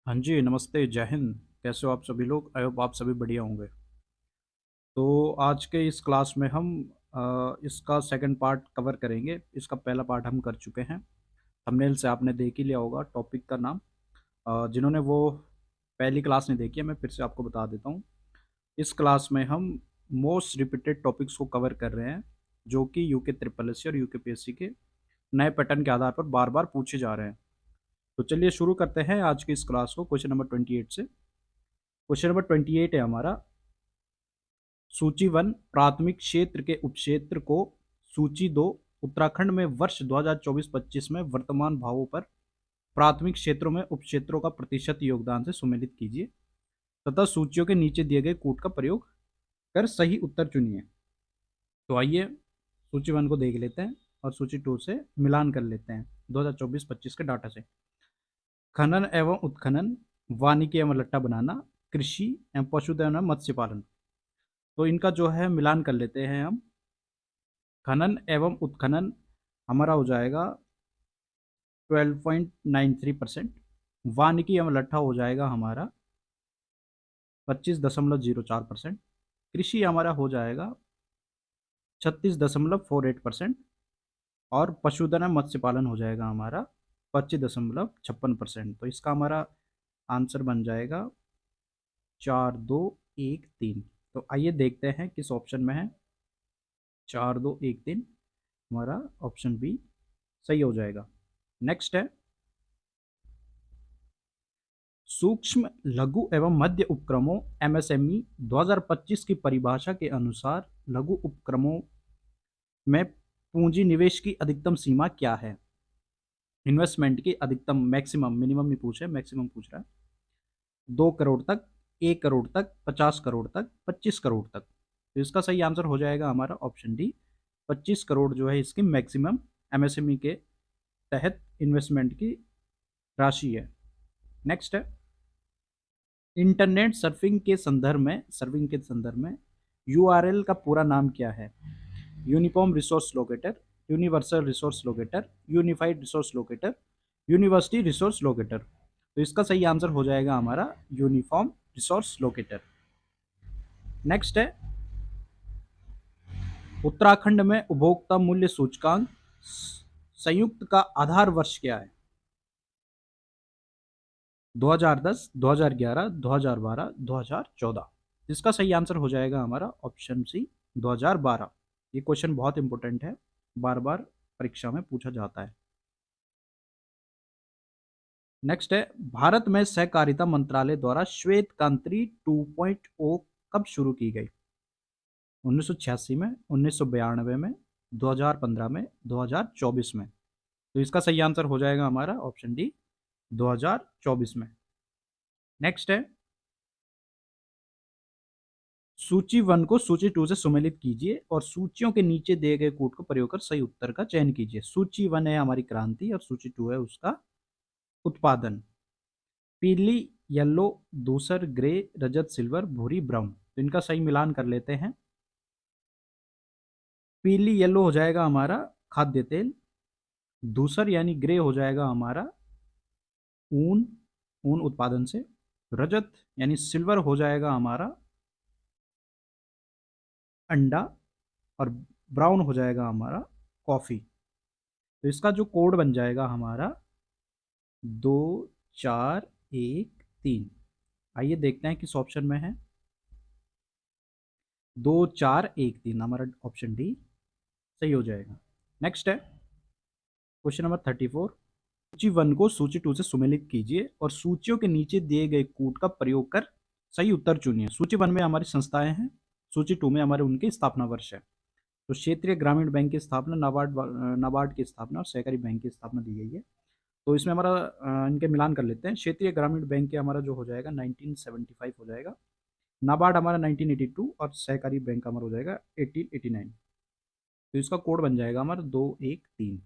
हाँ जी, नमस्ते, जय हिंद। कैसे हो आप सभी लोग? आई होप आप सभी बढ़िया होंगे। तो आज के इस क्लास में हम इसका सेकंड पार्ट कवर करेंगे। इसका पहला पार्ट हम कर चुके हैं। थंबनेल से आपने देख ही लिया होगा टॉपिक का नाम। जिन्होंने वो पहली क्लास नहीं देखी है, मैं फिर से आपको बता देता हूँ। इस क्लास में हम मोस्ट रिपीटेड टॉपिक्स को कवर कर रहे हैं, जो कि यूके ट्रिपल एस सी और यूके पीएससी के नए पैटर्न के आधार पर बार-बार पूछे जा रहे हैं। तो चलिए शुरू करते हैं आज की इस क्लास को क्वेश्चन नंबर 28 से। क्वेश्चन नंबर 28 है हमारा। सूची वन प्राथमिक क्षेत्र के उपक्षेत्र को सूची दो उत्तराखंड में वर्ष 2024-25 में वर्तमान भावों पर प्राथमिक क्षेत्रों में उपक्षेत्रों का प्रतिशत योगदान से सुमेलित कीजिए तथा सूचियों के नीचे दिए गए कूट का प्रयोग कर सही उत्तर चुनिए। तो आइए सूची वन को देख लेते हैं और सूची टू से मिलान कर लेते हैं 2024-25 के डाटा से। खनन एवं उत्खनन, वानिकी एवं लट्टा बनाना, कृषि एवं पशुधन एवं मत्स्य पालन। तो इनका जो है मिलान कर लेते हैं हम। खनन एवं उत्खनन हमारा हो जाएगा 12.93%। वानिकी एवं लट्ठा हो जाएगा हमारा 25.04%। कृषि हमारा हो जाएगा 36.48%। और पशुधन एवं मत्स्य पालन हो जाएगा हमारा 25.56%। तो इसका हमारा आंसर बन जाएगा 4213। तो आइए देखते हैं किस ऑप्शन में है। 4213 हमारा ऑप्शन बी सही हो जाएगा। नेक्स्ट है सूक्ष्म लघु एवं मध्य उपक्रमों एमएसएमई 2025 की परिभाषा के अनुसार लघु उपक्रमों में पूंजी निवेश की अधिकतम सीमा क्या है? इन्वेस्टमेंट की अधिकतम, मैक्सिमम, मिनिमम नहीं पूछ रहा है, मैक्सिमम पूछ रहा है। 2 करोड़ तक, 1 करोड़ तक, 50 करोड़ तक, 25 करोड़ तक। तो इसका सही आंसर हो जाएगा हमारा ऑप्शन डी। 25 करोड़ जो है इसकी मैक्सिमम एमएसएमई के तहत इन्वेस्टमेंट की राशि है। नेक्स्ट है इंटरनेट सर्फिंग के संदर्भ में यूआरएल का पूरा नाम क्या है? Uniform resource locator, universal resource locator, unified resource locator, university resource locator. तो इसका सही आंसर हो जाएगा हमारा यूनिफॉर्म रिसोर्स लोकेटर। नेक्स्ट है उत्तराखंड में उपभोक्ता मूल्य सूचकांक संयुक्त का आधार वर्ष क्या है? 2010, 2011, 2012, 2014। इसका सही आंसर हो जाएगा हमारा ऑप्शन सी 2012। ये क्वेश्चन बहुत इंपॉर्टेंट है, बार बार परीक्षा में पूछा जाता है। नेक्स्ट है भारत में सहकारिता मंत्रालय द्वारा श्वेत क्रांति 2.0 कब शुरू की गई? 1986 में, 1992 में, 2015 में, 2024 में। तो इसका सही आंसर हो जाएगा हमारा ऑप्शन डी 2024 में। नेक्स्ट है सूची वन को सूची टू से सुमेलित कीजिए और सूचियों के नीचे दिए गए कूट को प्रयोग कर सही उत्तर का चयन कीजिए। सूची वन है हमारी क्रांति और सूची टू है उसका उत्पादन। पीली, येलो, धूसर, ग्रे, रजत, सिल्वर, भूरी, ब्राउन। तो इनका सही मिलान कर लेते हैं। पीली येलो हो जाएगा हमारा खाद्य तेल। धूसर यानी ग्रे हो जाएगा हमारा ऊन, ऊन उत्पादन से। रजत यानी सिल्वर हो जाएगा हमारा अंडा। और ब्राउन हो जाएगा हमारा कॉफी। तो इसका जो कोड बन जाएगा हमारा 2413। आइए देखते हैं किस ऑप्शन में है। 2413 हमारा ऑप्शन डी सही हो जाएगा। नेक्स्ट है क्वेश्चन नंबर 34। सूची वन को सूची टू से सुमेलित कीजिए और सूचियों के नीचे दिए गए कूट का प्रयोग कर सही उत्तर चुनिए। सूची वन में हमारी संस्थाएं हैं, सूची टू में हमारे उनकी स्थापना वर्ष है। तो क्षेत्रीय ग्रामीण बैंक की स्थापना, नाबार्ड की स्थापना और सहकारी बैंक की स्थापना दी गई है। तो इसमें हमारा इनके मिलान कर लेते हैं। क्षेत्रीय ग्रामीण बैंक के हमारा जो हो जाएगा 1975 हो जाएगा। नाबार्ड हमारा 1982 और सहकारी बैंक हमारा हो जाएगा 1889। तो इसका कोड बन जाएगा हमारा 213।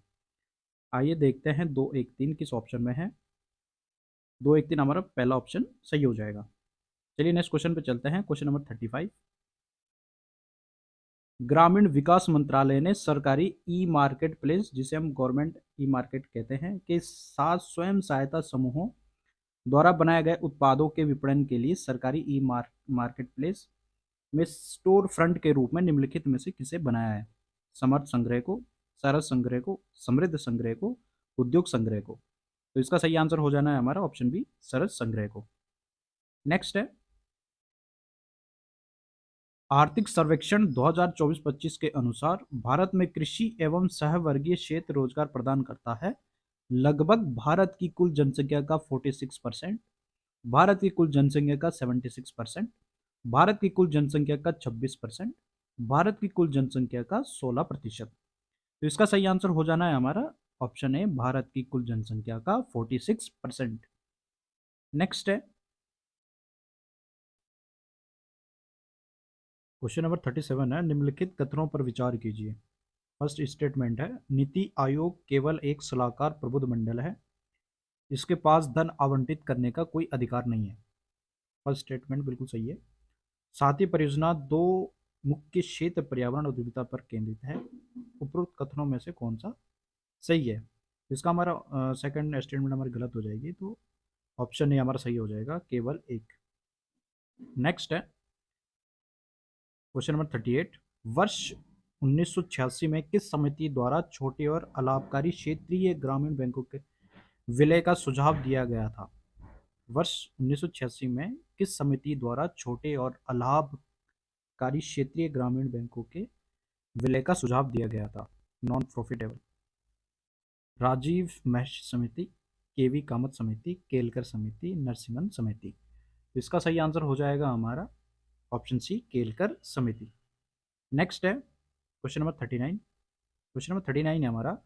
आइए देखते हैं 213 किस ऑप्शन में है। 213 हमारा पहला ऑप्शन सही हो जाएगा। चलिए नेक्स्ट क्वेश्चन पे चलते हैं। Question number 35। ग्रामीण विकास मंत्रालय ने सरकारी ई मार्केट प्लेस, जिसे हम गवर्नमेंट ई मार्केट कहते हैं, के साथ स्वयं सहायता समूहों द्वारा बनाए गए उत्पादों के विपणन के लिए सरकारी ई मार्केट प्लेस में स्टोर फ्रंट के रूप में निम्नलिखित में से किसे बनाया है? समर्थ संग्रह को, सरस संग्रह को, समृद्ध संग्रह को, उद्योग संग्रह को। तो इसका सही आंसर हो जाना है हमारा ऑप्शन बी, सरस संग्रह को। नेक्स्ट है, आर्थिक सर्वेक्षण 2024-25 के अनुसार भारत में कृषि एवं सहवर्गीय क्षेत्र रोजगार प्रदान करता है लगभग भारत की कुल जनसंख्या का 46%, भारत की कुल जनसंख्या का 76%, भारत की कुल जनसंख्या का 26%, भारत की कुल जनसंख्या का 16%। तो इसका सही आंसर हो जाना है हमारा ऑप्शन ए, भारत की कुल जनसंख्या का 46%। नेक्स्ट है, क्वेश्चन नंबर 37 है, निम्नलिखित कथनों पर विचार कीजिए। फर्स्ट स्टेटमेंट है, नीति आयोग केवल एक सलाहकार प्रबुद्ध मंडल है, इसके पास धन आवंटित करने का कोई अधिकार नहीं है। फर्स्ट स्टेटमेंट बिल्कुल सही है। साथ ही परियोजना दो मुख्य क्षेत्र पर्यावरण और विविधता पर केंद्रित है। उपरोक्त कथनों में से कौन सा सही है? इसका हमारा सेकंड स्टेटमेंट हमारी गलत हो जाएगी, तो ऑप्शन ए हमारा सही हो जाएगा, केवल एक। नेक्स्ट है, क्वेश्चन नंबर 38, वर्ष 1986 में किस समिति द्वारा छोटे और अलाभकारी क्षेत्रीय ग्रामीण बैंकों के विलय का सुझाव दिया गया था? वर्ष 1986 में किस समिति द्वारा छोटे और अलाभकारी क्षेत्रीय ग्रामीण बैंकों के विलय का सुझाव दिया गया था? Non profitable. राजीव महर्षि समिति, केवी कामत समिति, केलकर समिति, नरसिम्हन समिति। तो इसका सही आंसर हो जाएगा हमारा ऑप्शन सी, केलकर समिति। नेक्स्ट है क्वेश्चन नंबर 39। क्वेश्चन नंबर 39 है हमारा,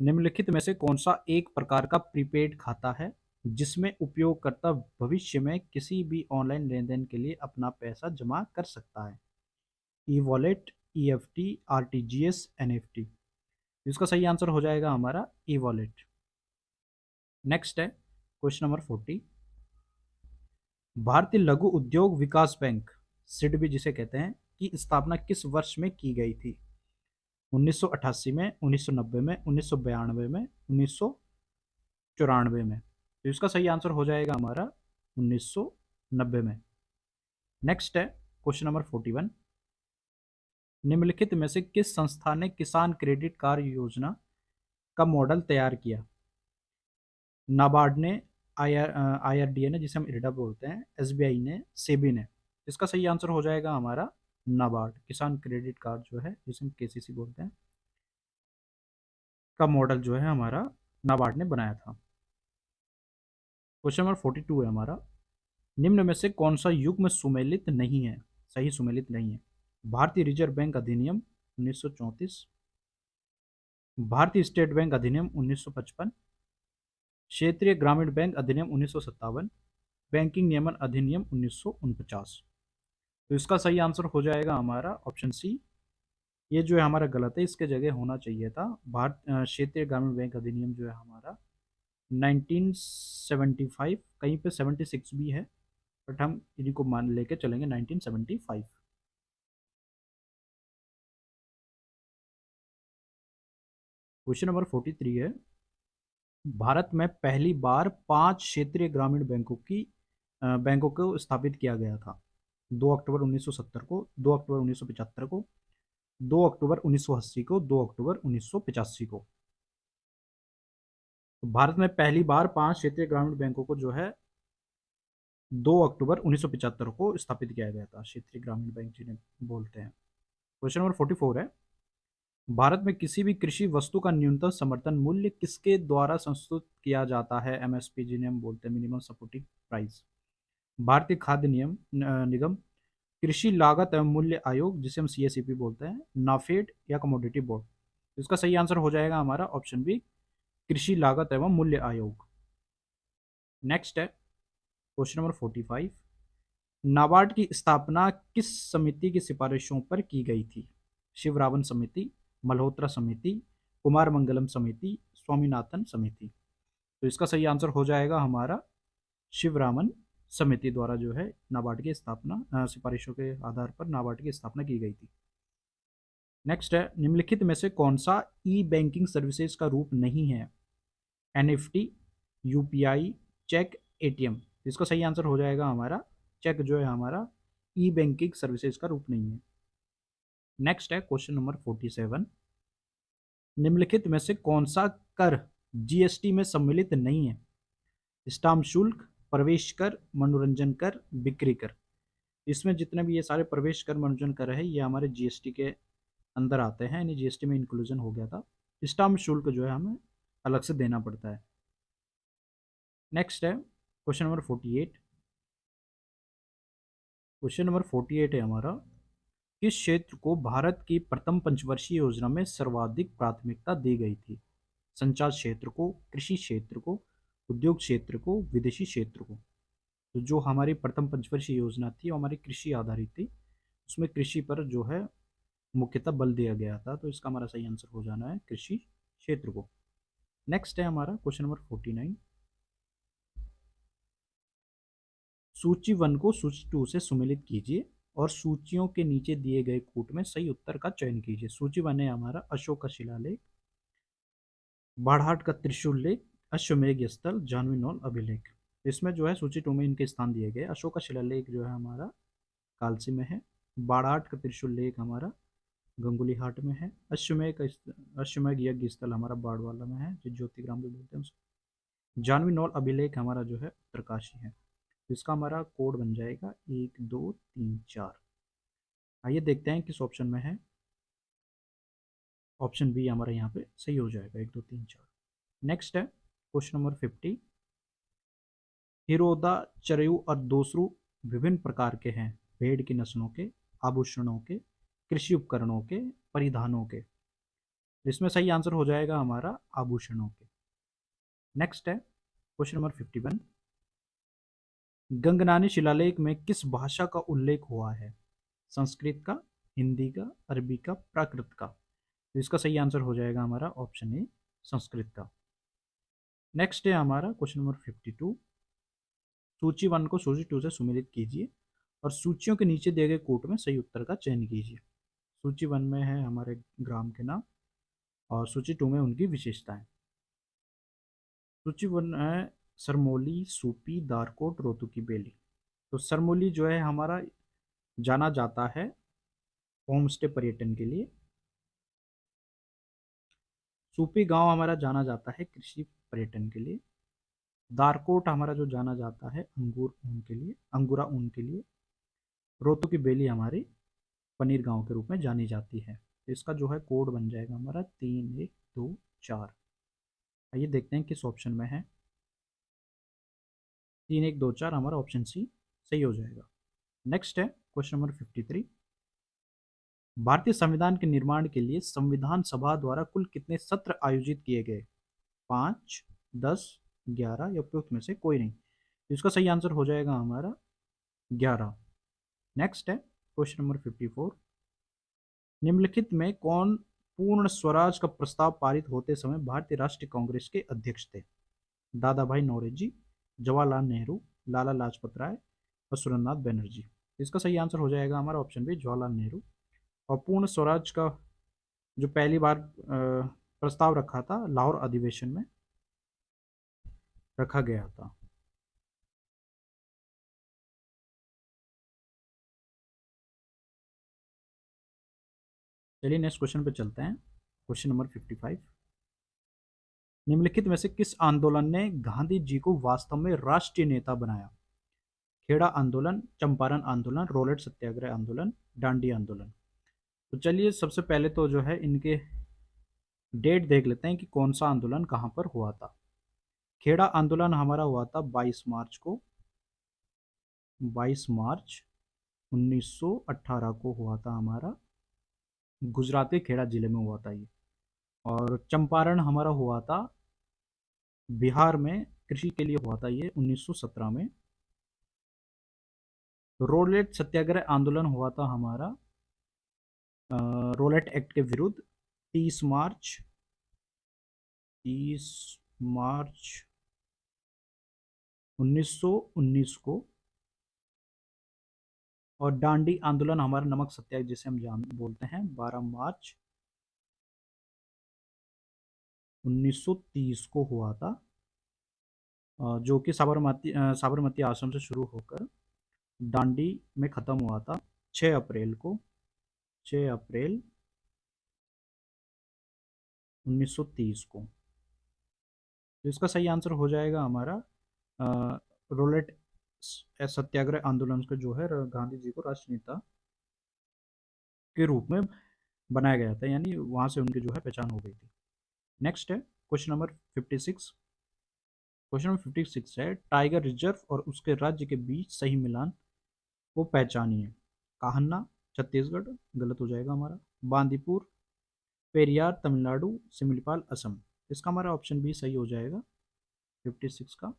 निम्नलिखित में से कौन सा एक प्रकार का प्रीपेड खाता है जिसमें उपयोगकर्ता भविष्य में किसी भी ऑनलाइन लेन देन के लिए अपना पैसा जमा कर सकता है? E wallet, EFT, RTGS, NFT। इसका सही आंसर हो जाएगा हमारा ई वॉलेट। नेक्स्ट है क्वेश्चन नंबर 40, भारतीय लघु उद्योग विकास बैंक, सिडबी जिसे कहते हैं, की स्थापना किस वर्ष में की गई थी? 1988 में, 1990 में, 1992 में, 1994 में। तो इसका सही आंसर हो जाएगा हमारा 1990 में। नेक्स्ट है क्वेश्चन नंबर 41, निम्नलिखित में से किस संस्था ने किसान क्रेडिट कार्ड योजना का मॉडल तैयार किया? नाबार्ड ने, IRDA ने जिसे हम इरडा बोलते हैं, SBI ने, सेबी ने। इसका सही आंसर हो जाएगा हमारा नाबार्ड, किसान क्रेडिट कार्ड जो है जिसे हम KCC बोलते हैं, का मॉडल जो है हमारा नाबार्ड ने बनाया था। क्वेश्चन नंबर 42 है हमारा, निम्न में से कौन सा युग्म सुमेलित नहीं है, सही सुमेलित नहीं है? भारतीय रिजर्व बैंक अधिनियम 1934, भारतीय स्टेट बैंक अधिनियम 1955, क्षेत्रीय ग्रामीण बैंक अधिनियम 1957, बैंकिंग नियमन अधिनियम 1949। तो इसका सही आंसर हो जाएगा हमारा ऑप्शन सी, ये जो है हमारा गलत है, इसके जगह होना चाहिए था भारत क्षेत्रीय ग्रामीण बैंक अधिनियम जो है हमारा 1975, कहीं पे 76 भी है, बट हम इन्हीं को मान लेके चलेंगे 1975। क्वेश्चन नंबर 43 है, भारत में पहली बार 5 क्षेत्रीय ग्रामीण बैंकों को स्थापित किया गया था। 2 अक्टूबर 1970 को, 2 अक्टूबर 1975 को, 2 अक्टूबर 1980 को, 2 अक्टूबर 1985 को। तो भारत में पहली बार 5 क्षेत्रीय ग्रामीण बैंकों को जो है 2 अक्टूबर 1975 को स्थापित किया गया था, क्षेत्रीय ग्रामीण बैंक जिन्हें बोलते हैं। क्वेश्चन नंबर 44 है, भारत में किसी भी कृषि वस्तु का न्यूनतम समर्थन मूल्य किसके द्वारा संस्तुत किया जाता है? MSP जिन्हें हम बोलते हैं, मिनिमम सपोर्टिंग प्राइस। भारतीय खाद्य निगम, कृषि लागत एवं मूल्य आयोग जिसे हम CACP बोलते हैं, नाफेड या कमोडिटी बोर्ड। इसका सही आंसर हो जाएगा हमारा ऑप्शन बी, कृषि लागत एवं मूल्य आयोग। नेक्स्ट है क्वेश्चन नंबर 45, नाबार्ड की स्थापना किस समिति की सिफारिशों पर की गई थी? शिवरामन समिति, मल्होत्रा समिति, कुमार मंगलम समिति, स्वामीनाथन समिति। तो इसका सही आंसर हो जाएगा हमारा शिवरामन समिति द्वारा जो है नाबार्ड की स्थापना, सिफारिशों के आधार पर नाबार्ड की स्थापना की गई थी। नेक्स्ट है, निम्नलिखित में से कौन सा ई बैंकिंग सर्विसेज का रूप नहीं है? NFT, UPI, cheque, ATM. इसका सही आंसर हो जाएगा हमारा चेक जो है हमारा ई बैंकिंग सर्विसेज का रूप नहीं है। नेक्स्ट है क्वेश्चन नंबर 47। निम्नलिखित में से कौन सा कर जीएसटी में सम्मिलित नहीं है? स्टाम्प शुल्क, प्रवेश कर, मनोरंजन कर, बिक्री कर। इसमें जितने भी ये सारे प्रवेश कर मनोरंजन कर है ये हमारे जीएसटी के अंदर आते हैं, यानी जीएसटी में इंक्लूजन हो गया था। स्टाम्प शुल्क जो है हमें अलग से देना पड़ता है। नेक्स्ट है क्वेश्चन नंबर 48। क्वेश्चन नंबर 48 है हमारा, किस क्षेत्र को भारत की प्रथम पंचवर्षीय योजना में सर्वाधिक प्राथमिकता दी गई थी? संचार क्षेत्र को, कृषि क्षेत्र को, उद्योग क्षेत्र को, विदेशी क्षेत्र को। तो जो हमारी प्रथम पंचवर्षीय योजना थी वो हमारी कृषि आधारित थी, उसमें कृषि पर जो है मुख्यतः बल दिया गया था, तो इसका हमारा सही आंसर हो जाना है कृषि क्षेत्र को। नेक्स्ट है हमारा क्वेश्चन नंबर 49। सूची 1 को सूची 2 से सुमेलित कीजिए और सूचियों के नीचे दिए गए कूट में सही उत्तर का चयन कीजिए। सूची 1 है हमारा अशोक का शिलालेख, बाड़हाट का त्रिशूल लेख, अश्वमेध स्थल, जाह्नवी नौल अभिलेख। इसमें जो है सूची 2 में इनके स्थान दिए गए। अशोक का शिलालेख जो है हमारा कालसी में है, बाड़हाट का त्रिशूल लेख हमारा गंगुली हाट में है, अश्वमेध यज्ञ स्थल हमारा बाड़वाला में है, जो ज्योतिग्राम भी बोलते हैं उसको। जाह्नवी नौल अभिलेख हमारा जो है उत्तरकाशी है। तो इसका हमारा कोड बन जाएगा 1 2 3 4। आइए देखते हैं किस ऑप्शन में है। ऑप्शन बी हमारा यहाँ पे सही हो जाएगा, 1 2 3 4। नेक्स्ट है क्वेश्चन नंबर 50। हिरोदा, चरयू और दोसरू विभिन्न प्रकार के हैं, भेड़ की नस्लों के, आभूषणों के, कृषि उपकरणों के, परिधानों के। इसमें सही आंसर हो जाएगा हमारा आभूषणों के। नेक्स्ट है क्वेश्चन नंबर 51। गंगनानी शिलालेख में किस भाषा का उल्लेख हुआ है? संस्कृत का, हिंदी का, अरबी का, प्राकृत का। तो इसका सही आंसर हो जाएगा हमारा ऑप्शन ए, संस्कृत का। नेक्स्ट है हमारा क्वेश्चन नंबर 52। सूची 1 को सूची 2 से सुमेलित कीजिए और सूचियों के नीचे दिए गए कोट में सही उत्तर का चयन कीजिए। सूची 1 में है हमारे ग्राम के नाम और सूची 2 में उनकी विशेषताएं। सूची 1 है सरमोली, सूपी, दारकोट, रोतु की बेली। तो सरमोली जो है हमारा जाना जाता है होम स्टे पर्यटन के लिए। सूपी गांव हमारा जाना जाता है कृषि पर्यटन के लिए। दारकोट हमारा जो जाना जाता है अंगूर ऊन के लिए, अंगूरा ऊन के लिए। रोतु की बेली हमारी पनीर गांव के रूप में जानी जाती है। तो इसका जो है कोड बन जाएगा हमारा 3 1 2 4। आइए देखते हैं किस ऑप्शन में है। 3 1 2 4 हमारा ऑप्शन सी सही हो जाएगा। नेक्स्ट है क्वेश्चन नंबर 53। भारतीय संविधान के निर्माण के लिए संविधान सभा द्वारा कुल कितने सत्र आयोजित किए गए? 5, 10, 11 या उपयुक्त में से कोई नहीं। तो इसका सही आंसर हो जाएगा हमारा 11। नेक्स्ट है क्वेश्चन नंबर 54। निम्नलिखित में कौन पूर्ण स्वराज का प्रस्ताव पारित होते समय भारतीय राष्ट्रीय कांग्रेस के अध्यक्ष थे? दादा भाई नौरोजी, जवाहरलाल नेहरू, लाला लाजपत राय और सुरेंद्रनाथ बनर्जी। इसका सही आंसर हो जाएगा हमारा ऑप्शन बी, जवाहरलाल नेहरू। और पूर्ण स्वराज का जो पहली बार प्रस्ताव रखा था लाहौर अधिवेशन में रखा गया था। चलिए नेक्स्ट क्वेश्चन पे चलते हैं। Question number 55। निम्नलिखित में से किस आंदोलन ने गांधी जी को वास्तव में राष्ट्रीय नेता बनाया? खेड़ा आंदोलन, चंपारण आंदोलन, रोलेट सत्याग्रह आंदोलन, डांडी आंदोलन। तो चलिए सबसे पहले तो जो है इनके डेट देख लेते हैं कि कौन सा आंदोलन कहाँ पर हुआ था। खेड़ा आंदोलन हमारा हुआ था 22 मार्च को, 22 मार्च 1918 को हुआ था हमारा, गुजरात के खेड़ा जिले में हुआ था ये। और चंपारण हमारा हुआ था बिहार में, कृषि के लिए हुआ था ये 1917 में। रोलेट सत्याग्रह आंदोलन हुआ था हमारा रोलेट एक्ट के विरुद्ध 30 मार्च 30 मार्च 1919 को। और डांडी आंदोलन हमारा नमक सत्याग्रह जिसे हम जान बोलते हैं 12 मार्च 1930 को हुआ था। जो कि साबरमती आश्रम से शुरू होकर दांडी में ख़त्म हुआ था 6 अप्रैल को, 6 अप्रैल 1930 को। तो इसका सही आंसर हो जाएगा हमारा रोलेट सत्याग्रह आंदोलन का जो है गांधी जी को राष्ट्रीय नेता के रूप में बनाया गया था, यानी वहाँ से उनकी जो है पहचान हो गई थी। नेक्स्ट है क्वेश्चन नंबर 56। क्वेश्चन नंबर 56 है टाइगर रिजर्व और उसके राज्य के बीच सही मिलान को पहचानिए। कान्हा छत्तीसगढ़ गलत हो जाएगा हमारा, बांदीपुर पेरियार तमिलनाडु, सिमलीपाल असम। इसका हमारा ऑप्शन बी सही हो जाएगा 56 का।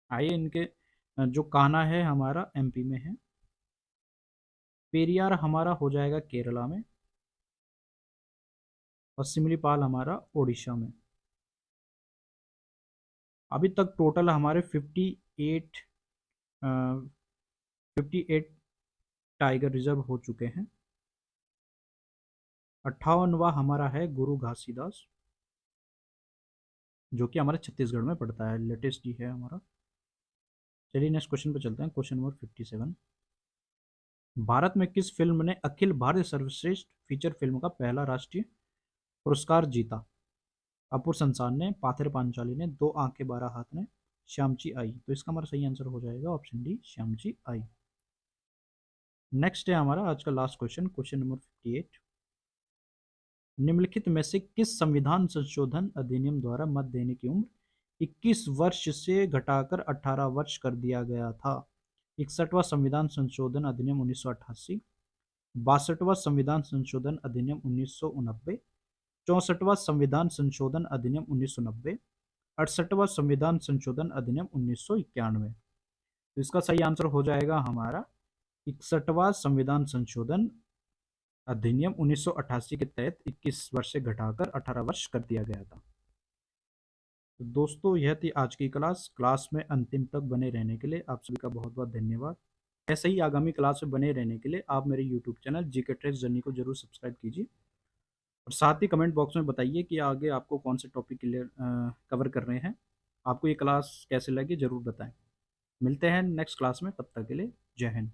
आइए इनके जो कान्हा है हमारा एमपी में है, पेरियार हमारा हो जाएगा केरला में, और सिमलीपाल हमारा उड़ीसा में। अभी तक टोटल हमारे 58 टाइगर रिजर्व हो चुके हैं। 58वां हमारा है गुरु घासीदास, जो कि हमारे छत्तीसगढ़ में पड़ता है, लेटेस्ट ही है हमारा। चलिए नेक्स्ट क्वेश्चन पे चलते हैं, क्वेश्चन नंबर 57। भारत में किस फिल्म ने अखिल भारतीय सर्वश्रेष्ठ फीचर फिल्म का पहला राष्ट्रीय पुरस्कार जीता? अपूर संसार ने, पाथेर पांचाली ने, दो आंखें बारह हाथ ने, श्यामची आई। तो इसका हमारा सही आंसर हो जाएगा ऑप्शन डी श्यामची आई। नेक्स्ट है हमारा आज का लास्ट क्वेश्चन, क्वेश्चन नंबर 58। निम्नलिखित में से किस संविधान संशोधन अधिनियम द्वारा मत देने की उम्र 21 वर्ष से घटाकर 18 वर्ष कर दिया गया था? 61वां संविधान संशोधन अधिनियम 1988, 62वां संविधान संशोधन अधिनियम 1989, 64वां संविधान संशोधन अधिनियम 1990, 68वां संविधान संशोधन अधिनियम 1991। तो इसका सही आंसर हो जाएगा हमारा 61वां संविधान संशोधन अधिनियम 1988 के तहत 21 वर्ष से घटाकर 18 वर्ष कर दिया गया था। तो दोस्तों यह थी आज की क्लास में अंतिम तक बने रहने के लिए आप सभी का बहुत बहुत धन्यवाद। ऐसे ही आगामी क्लास में बने रहने के लिए आप मेरे YouTube channel GK treks journey को जरूर सब्सक्राइब कीजिए, और साथ ही कमेंट बॉक्स में बताइए कि आगे आपको कौन से टॉपिक क्लियर कवर कर रहे हैं, आपको ये क्लास कैसे लगी ज़रूर बताएं। मिलते हैं नेक्स्ट क्लास में, तब तक के लिए जय हिंद।